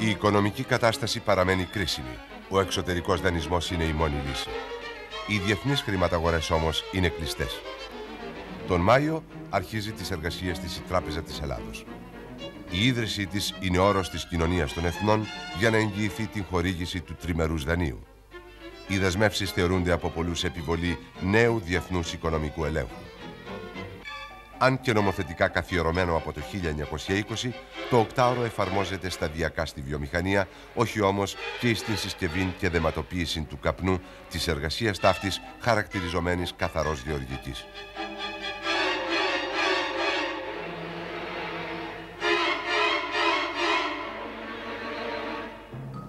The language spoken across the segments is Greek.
Η οικονομική κατάσταση παραμένει κρίσιμη. Ο εξωτερικός δανεισμός είναι η μόνη λύση. Οι διεθνείς χρηματαγορές όμως είναι κλειστές. Τον Μάιο αρχίζει τις εργασίες της η Τράπεζα της Ελλάδος. Η ίδρυσή της είναι όρος της Κοινωνίας των Εθνών για να εγγυηθεί την χορήγηση του τριμερούς δανείου. Οι δεσμεύσεις θεωρούνται από πολλούς επιβολή νέου διεθνούς οικονομικού ελέγχου. Αν και νομοθετικά καθιερωμένο από το 1920, το οκτάωρο εφαρμόζεται σταδιακά στη βιομηχανία, όχι όμως και στην συσκευή και δεματοποίηση του καπνού, της εργασίας ταύτης χαρακτηριζομένης καθαρός γεωργικής.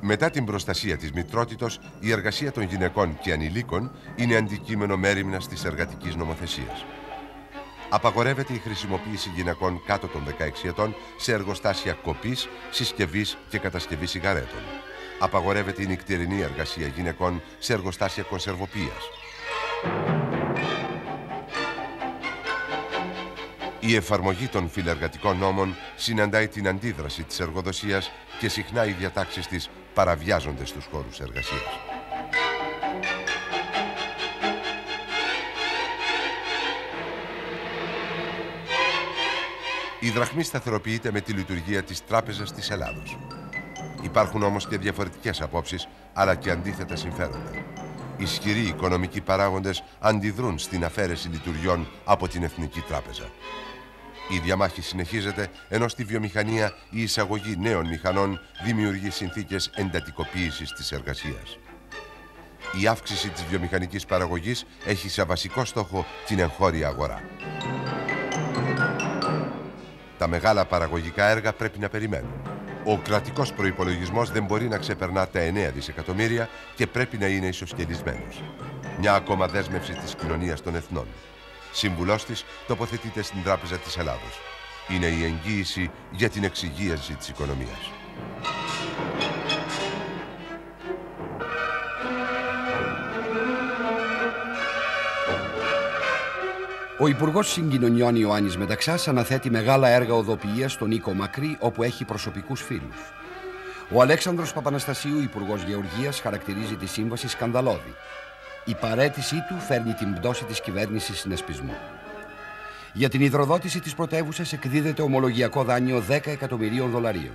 Μετά την προστασία της μητρότητος, η εργασία των γυναικών και ανηλίκων είναι αντικείμενο μέριμνας της εργατικής νομοθεσίας. Απαγορεύεται η χρησιμοποίηση γυναικών κάτω των 16 ετών σε εργοστάσια κοπής, συσκευής και κατασκευής σιγαρέτων. Απαγορεύεται η νυκτερινή εργασία γυναικών σε εργοστάσια κονσερβοποίησης. Η εφαρμογή των φιλεργατικών νόμων συναντάει την αντίδραση της εργοδοσίας και συχνά οι διατάξεις της παραβιάζονται στους χώρους εργασίας. Η δραχμή σταθεροποιείται με τη λειτουργία της Τράπεζας της Ελλάδος. Υπάρχουν όμως και διαφορετικές απόψεις, αλλά και αντίθετα συμφέροντα. Ισχυροί οικονομικοί παράγοντες αντιδρούν στην αφαίρεση λειτουργιών από την Εθνική Τράπεζα. Η διαμάχη συνεχίζεται, ενώ στη βιομηχανία η εισαγωγή νέων μηχανών δημιουργεί συνθήκες εντατικοποίησης της εργασίας. Η αύξηση της βιομηχανικής παραγωγής έχει σε βασικό στόχο την εγχώρια αγορά. Τα μεγάλα παραγωγικά έργα πρέπει να περιμένουν. Ο κρατικός προϋπολογισμός δεν μπορεί να ξεπερνά τα 9 δισεκατομμύρια και πρέπει να είναι ισοσκελισμένος. Μια ακόμα δέσμευση της Κοινωνίας των Εθνών. Σύμβουλός της τοποθετείται στην Τράπεζα της Ελλάδος. Είναι η εγγύηση για την εξυγίανση της οικονομίας. Ο Υπουργός Συγκοινωνιών Ιωάννης Μεταξάς αναθέτει μεγάλα έργα οδοποιίας στον οίκο Μακρύ, όπου έχει προσωπικούς φίλους. Ο Αλέξανδρος Παπαναστασίου, Υπουργός Γεωργίας, χαρακτηρίζει τη σύμβαση σκανδαλώδη. Η παραίτησή του φέρνει την πτώση της κυβέρνησης συνασπισμού. Για την υδροδότηση της πρωτεύουσας εκδίδεται ομολογιακό δάνειο 10 εκατομμυρίων δολαρίων.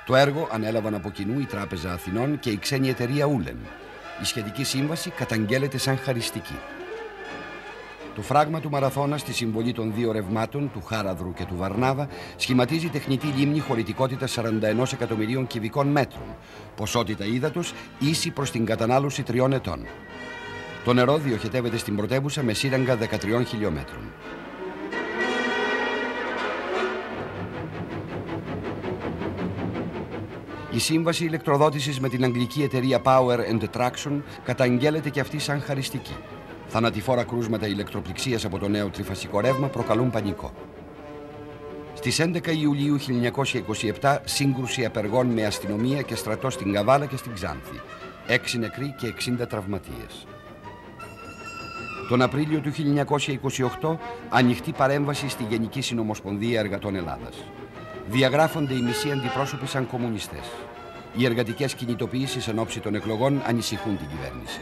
Το έργο ανέλαβαν από κοινού η Τράπεζα Αθηνών και η ξένη εταιρεία Ούλεν. Η σχετική σύμβαση καταγγέλλεται σαν χαριστική. Το φράγμα του Μαραθώνα στη συμβολή των δύο ρευμάτων, του Χάραδρου και του Βαρνάβα, σχηματίζει τεχνητή λίμνη χωρητικότητα 41 εκατομμυρίων κυβικών μέτρων, ποσότητα ύδατος ίση προς την κατανάλωση 3 ετών. Το νερό διοχετεύεται στην πρωτεύουσα με σύραγγα 13 χιλιόμετρων. Η σύμβαση ηλεκτροδότησης με την αγγλική εταιρεία Power and Traction καταγγέλλεται και αυτή σαν χαριστική. Θανατηφόρα κρούσματα ηλεκτροπληξίας από το νέο τριφασικό ρεύμα προκαλούν πανικό. Στις 11 Ιουλίου 1927, σύγκρουση απεργών με αστυνομία και στρατό στην Καβάλα και στην Ξάνθη. 6 νεκροί και 60 τραυματίες. Τον Απρίλιο του 1928, ανοιχτή παρέμβαση στη Γενική Συνομοσπονδία Εργατών Ελλάδας. Διαγράφονται οι μισοί αντιπρόσωποι σαν κομμουνιστές. Οι εργατικές κινητοποιήσεις εν ώψη των εκλογών ανησυχούν την κυβέρνηση.